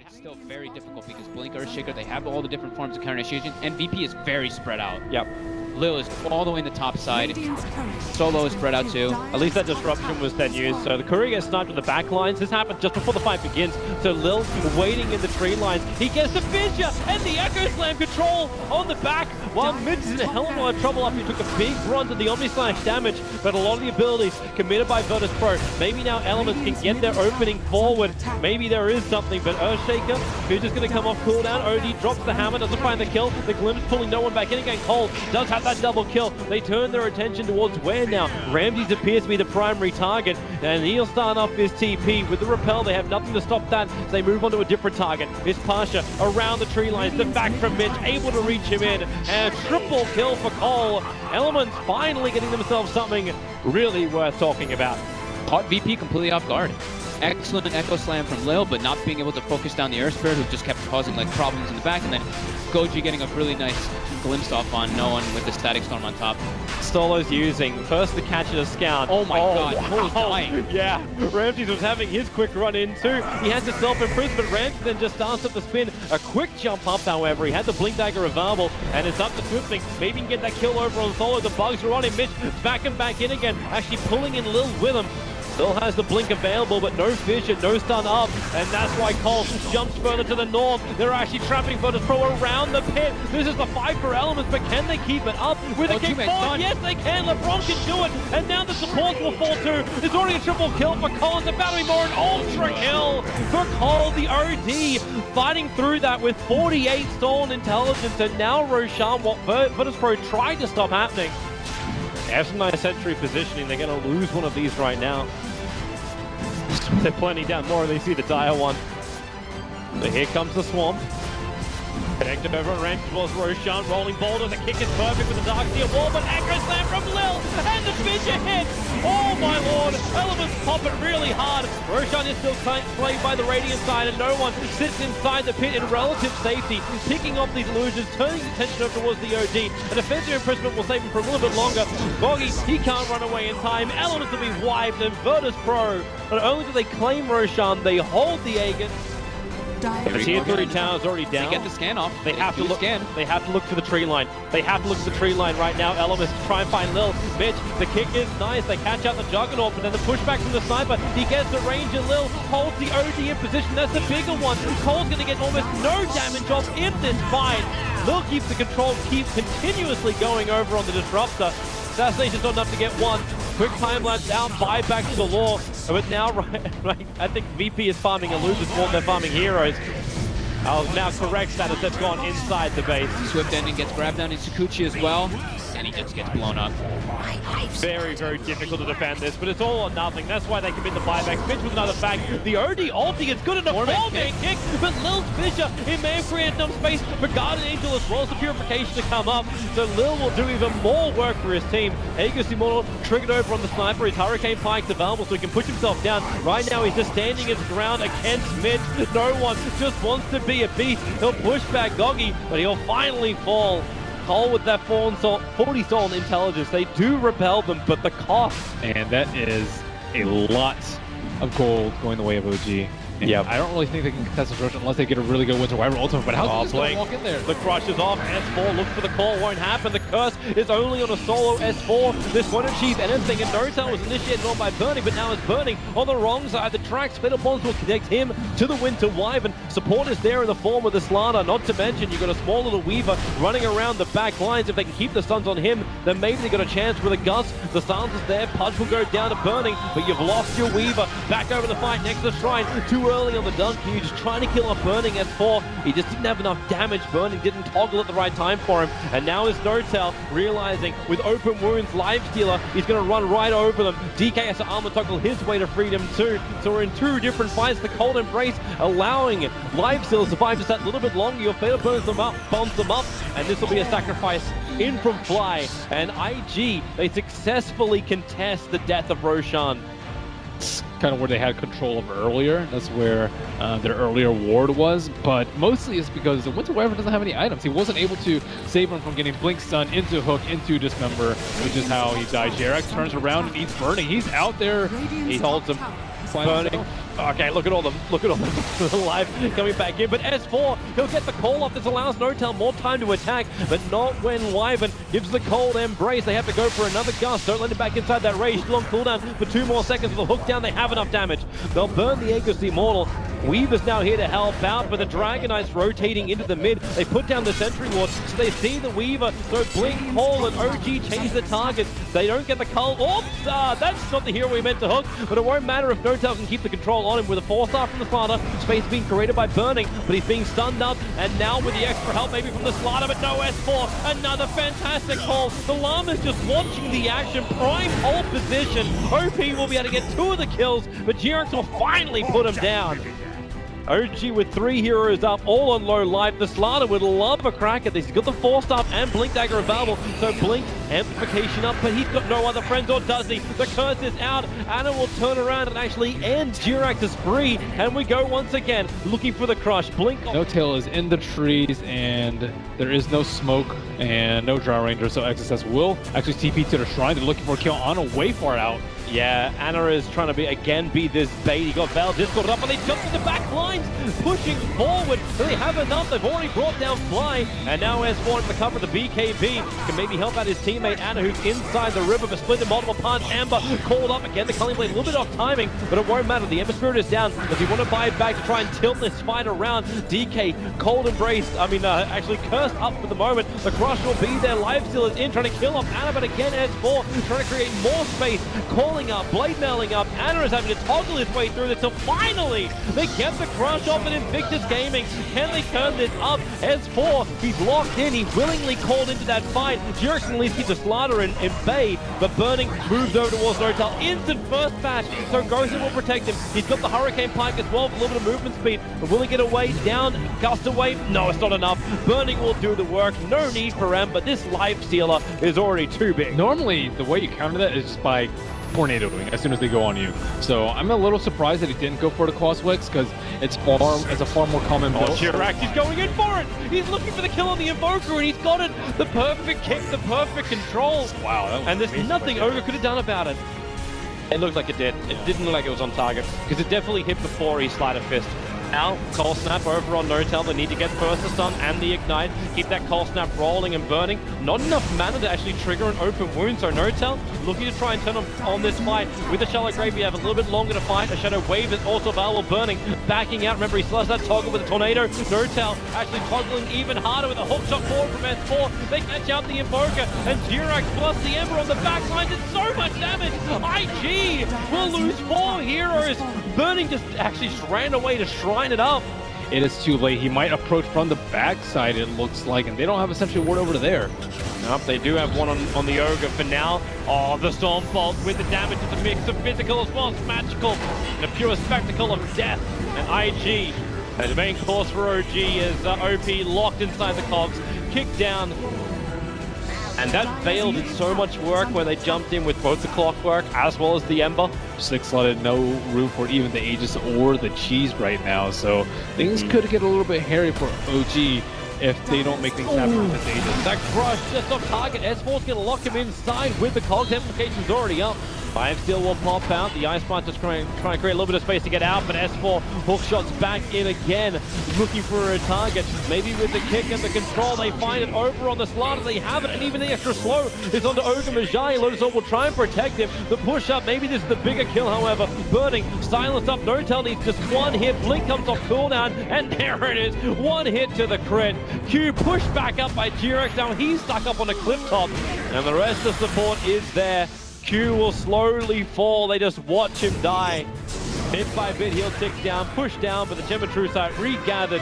it's still very difficult because Blink, Earthshaker, they have all the different forms of counter initiation, and VP is very spread out. Yep. Lil is all the way in the top side. Solo is spread out too. At least that disruption was then used. So the courier gets sniped with the back lines. This happened just before the fight begins. So Lil waiting in the tree lines. He gets the fissure and the Echo Slam control on the back. While Mid's in a hell of a lot of trouble up. He took a big run to the Omni Slash damage, but a lot of the abilities committed by Virtus Pro. Maybe now Elements can get their opening forward. Maybe there is something, but Earthshaker, who's just going to come off cooldown. OD drops the hammer, doesn't find the kill. The Glimpse pulling no one back in again. Cole does have that double kill. They turn their attention towards where now? Ramses appears to be the primary target, and he'll start off his TP. With the repel, they have nothing to stop that, so they move on to a different target. It's Pasha around the tree lines, the back from Mitch, able to reach him in, and triple kill for Cole. Elements finally getting themselves something really worth talking about. Caught VP completely off guard. Excellent Echo Slam from Lil, but not being able to focus down the Earth Spirit, who just kept causing like problems in the back, and then Goji getting a really nice glimpse off on no one with the Static Storm on top. Solo's using first to catch it a scout. Oh my god, Cole's wow. dying. Yeah, Ramses was having his quick run in too. He has to self-improve, but Ramses then just starts up the spin. A quick jump up, however. He had the Blink Dagger available, and it's up to Swiftling. Maybe he can get that kill over on Solo. The bugs are on him. Mitch back and back in again, actually pulling in Lil with him. Lil has the blink available, but no fissure, no stun up, and that's why Cole jumps further to the north. They're actually trapping Virtus Pro around the pit. This is the fight for Elements, but can they keep it up with a kick forward? Yes, they can. LeBron can do it, and now the supports will fall too. There's already a triple kill for Cole. It's about to be more an ultra kill for Cole, the OD, fighting through that with 48 stolen intelligence, and now Roshan, what Virtus Pro tried to stop happening. They have some nice sentry positioning. They're going to lose one of these right now. They're plenty down more, and they see the dire one. So here comes the Swamp. Connected over on ramp towards Roshan, rolling boulder. The kick is perfect with the Dark Steel wall, but Echo Slam from Lil, and the fissure hit. Oh my lord, Elements pop it really hard. Roshan is still played by the Radiant side, and no one sits inside the pit in relative safety, picking up these illusions, turning attention over towards the OD. A defensive imprisonment will save him for a little bit longer. Goggy, he can't run away in time. Elements will be wiped, and Virtus Pro, not only do they claim Roshan, they hold the Aegis. The tier 3 tower is already down. They get the scan off. They have to look. They have to look to the tree line. They have to look to the tree line right now. Elements to try and find Lil. Mitch, the kick is nice. They catch out the Juggernaut, but then the pushback from the sniper. He gets the range, and Lil holds the OD in position. That's the bigger one. Cole's going to get almost no damage off in this fight. Lil keeps the control, keeps continuously going over on the Disruptor. Assassination's not enough to get one. Quick time lapse out, buybacks galore. But now, right, I think VP is farming Illusions more than they're farming heroes. I'll now correct that as they've gone inside the base. Swift ending gets grabbed down in Sakuchi as well, and he just gets blown up. Very, very difficult to defend this, but it's all or nothing. That's why they commit the buyback. Mitch with another bang. The OD ulti is good enough. Four-man kick, but Lil's fissure, it may have created enough space for Guardian Angel as well as the Purification to come up. So Lil will do even more work for his team. Aegis Immortal triggered over on the sniper. His Hurricane Pike's available so he can push himself down. Right now he's just standing his ground against Mitch. No one just wants to be a beast. He'll push back Goggy, but he'll finally fall. Cole with that 40 stolen intelligence. They do repel them, but the cost. And that is a lot of gold going the way of OG. Yeah, I don't really think they can contest this Roshan unless they get a really good Winter Wyvern ultimate, but how's he just walk in there? The crush is off, S4 looks for the call, won't happen. The curse is only on a solo S4. This won't achieve anything, and Notel was initiated on by Burning, but now it's Burning on the wrong side. The track Splitter Bonds will connect him to the Winter Wyvern. Support is there in the form of the Slander, not to mention you've got a small little Weaver running around the back lines. If they can keep the stuns on him, then maybe they got a chance with a Gus. The silencer's there, Pudge will go down to Burning, but you've lost your Weaver. Back over the fight next to the Shrine, too early on the dunk. He just trying to kill a Burning S4. He just didn't have enough damage. Burning didn't toggle at the right time for him. And now is Notel realizing with open wounds, Lifestealer, he's going to run right over them. DK has to armor toggle his way to freedom too. So we're in two different fights. The Cold Embrace allowing Lifestealer to survive just that little bit longer. Your Fatal burns them up, bombs them up, and this will be a sacrifice in from Fly. And IG, they successfully contest the death of Roshan. It's kind of where they had control of earlier. That's where their earlier ward was, but mostly it's because the Winter Wyvern doesn't have any items. He wasn't able to save him from getting Blink Stun into Hook, into Dismember, which is how he died. Jerax turns around and eats Burning. He's out there. He holds him. Okay, look at all the life coming back in. But S4, he'll get the call off. This allows Notel more time to attack, but not when Wyvern gives the cold embrace. They have to go for another gust. Don't let him back inside that rage. Still on cooldown for 2 more seconds. With the hook down, they have enough damage. They'll burn the Aegis Immortal. Weaver's now here to help out, but the Dragon Knight's rotating into the mid. They put down the Sentry Ward, so they see the Weaver. So Blink, Paul, and OG change the target. They don't get the cull. Oops! That's not the hero we meant to hook, but it won't matter if Notel can keep the control on him with a 4-star from the Slaughter. Space being created by Burning, but he's being stunned up, and now with the extra help maybe from the Slaughter, but no S4. Another fantastic call. The Llama's just watching the action. Prime pole position. OP will be able to get 2 of the kills, but G-Rex will finally put him down. OG with 3 heroes up, all on low life. The Slaughter would love a crack at this. He's got the 4-star and Blink Dagger available, so Blink amplification up, but he's got no other friends, or does he? The curse is out. Anna will turn around and actually end Jirax's free, and we go once again looking for the crush. Blink. Notail is in the trees, and there is no smoke and no Dry Ranger, so XSS will actually TP to the shrine. They're looking for a kill. Anna way far out. Yeah, Anna is trying to be this bait. He got Val Discord up, and they jumped to the back lines, pushing forward. Do they have enough? They've already brought down Fly, and now S4 in the cover. The BKB can maybe help out his teammate Anna, who's inside the river, but split in multiple parts. Amber called up again. The Culling Blade a little bit off timing, but it won't matter. The Ember Spirit is down. Does he want to buy it back to try and tilt this fight around? DK, cold embrace. Actually cursed up for the moment. The crush will be there. Lifesteal is in, trying to kill off Anna, but again S4 trying to create more space. Calling up, blade mailing up. Anna is having to toggle his way through this, so finally they get the crush off at Invictus Gaming. Can they turn this up? S4, he's locked in. He willingly called into that fight. Jerickson at least keeps a Slaughter in bay, but Burning moves over towards Notel. Instant first patch, so Ghost will protect him. He's got the Hurricane Pike as well for a little bit of movement speed. But will he get away? Down, gust away? No, it's not enough. Burning will do the work. No need for M, but this Life Stealer is already too big. Normally, the way you counter that is just by tornadoing as soon as they go on you. So I'm a little surprised that he didn't go for the Crosswicks, because it's a far more common build. Jirax, he's going in for it! He's looking for the kill on the Invoker, and he's got it! The perfect kick, the perfect control. Wow. And there's nothing Ogre could have done about it. It looked like it did. It didn't look like it was on target, because it definitely hit before he Sleight of Fist. Now, Cold Snap over on Notel. They need to get first the stun and the Ignite. Keep that Cold Snap rolling and burning. Not enough mana to actually trigger an open wound, so Notel looking to try and turn on this fight. With the Shallow Grave, we have a little bit longer to fight. A Shadow Wave is also available, Burning. Backing out, remember he still has that toggle with the Tornado. Notel actually toggling even harder with a hook shot forward from S4. They catch out the Invoker, and Jirax plus the Ember on the back line. It's so much damage! IG will lose 4 heroes. Burning just ran away to shrine it up. It is too late. He might approach from the backside, it looks like, and they don't have a Sentry Ward over there. Nope, they do have one on the Ogre for now. Oh, the Stormbolt with the damage. It's a mix of physical as well as magical. And a pure spectacle of death. And IG, the main course for OG is OP locked inside the cogs, kicked down. And that Veil did so much work when they jumped in with both the Clockwork as well as the Ember. 6-slotted, no room for even the Aegis or the Cheese right now, so things could get a little bit hairy for OG if they don't make things happen with the Aegis. That crush just off target. S4's gonna lock him inside with the Cogs. Implications already up. 5 Steel will pop out. The Ice Blast just trying to create a little bit of space to get out, but S4 hook shots back in again, looking for a target. Maybe with the kick and the control, they find it over on the Slaughter. They have it, and even the extra slow is onto Ogre Magi. Lotusor will try and protect him. The push up, maybe this is the bigger kill, however. Burning, silence up. Notel needs just one hit. Blink comes off cooldown, and there it is. One hit to the crit. Q pushed back up by Jirax. Now he's stuck up on the cliff top, and the rest of support is there. Q will slowly fall. They just watch him die. Bit by bit, he'll tick down, push down, but the Gem of True Sight regathered.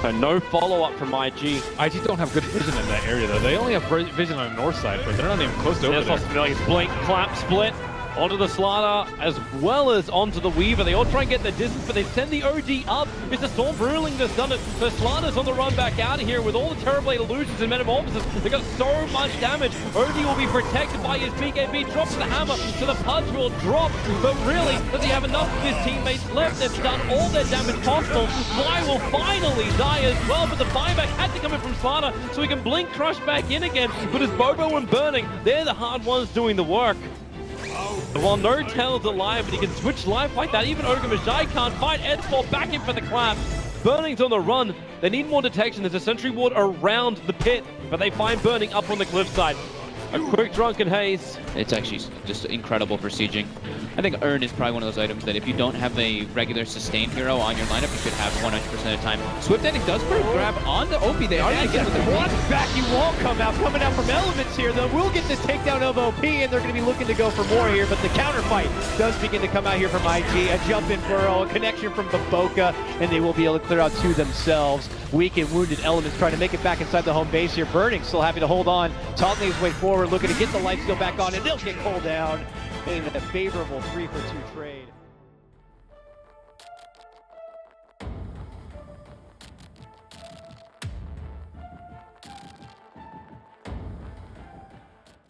So no follow-up from IG. IG don't have good vision in that area, though. They only have vision on the north side, but they're not even close to over there. Blink, clap, split. Onto the Slaughter as well as onto the Weaver. They all try and get the distance, but they send the OG up. It's the Storm Ruling that's done it. The Slaughter's on the run back out of here with all the Terrorblade illusions and metamorphosis. They got so much damage. OG will be protected by his BKB. Drops the hammer, so the Pudge will drop. But really, does he have enough of his teammates left? They've done all their damage possible. Fly will finally die as well, but the buyback had to come in from Slaughter so he can Blink Crush back in again. But it's Bobo and Burning, they're the hard ones doing the work. While no tail's alive, but he can switch life like that. Even Ogre Magi can't fight. Edsport back in for the clap. Burning's on the run. They need more detection. There's a sentry ward around the pit, but they find Burning up on the cliffside. A quick Drunken Haze. It's actually just incredible for sieging. I think Urn is probably one of those items that if you don't have a regular sustained hero on your lineup, you should have 100% of the time. Swift Ending does put a grab on the OP. They are going to get with one back. You won't come out from Elements here, though. We'll get this takedown of OP, and they're going to be looking to go for more here, but the counter fight does begin to come out here from IG. A jump in burrow, a connection from Baboka, and they will be able to clear out two themselves. Weak and wounded Elements trying to make it back inside the home base here. Burning still happy to hold on, toggling his way forward, looking to get the life steal back on, and they'll get pulled down in a favorable 3-for-2 trade.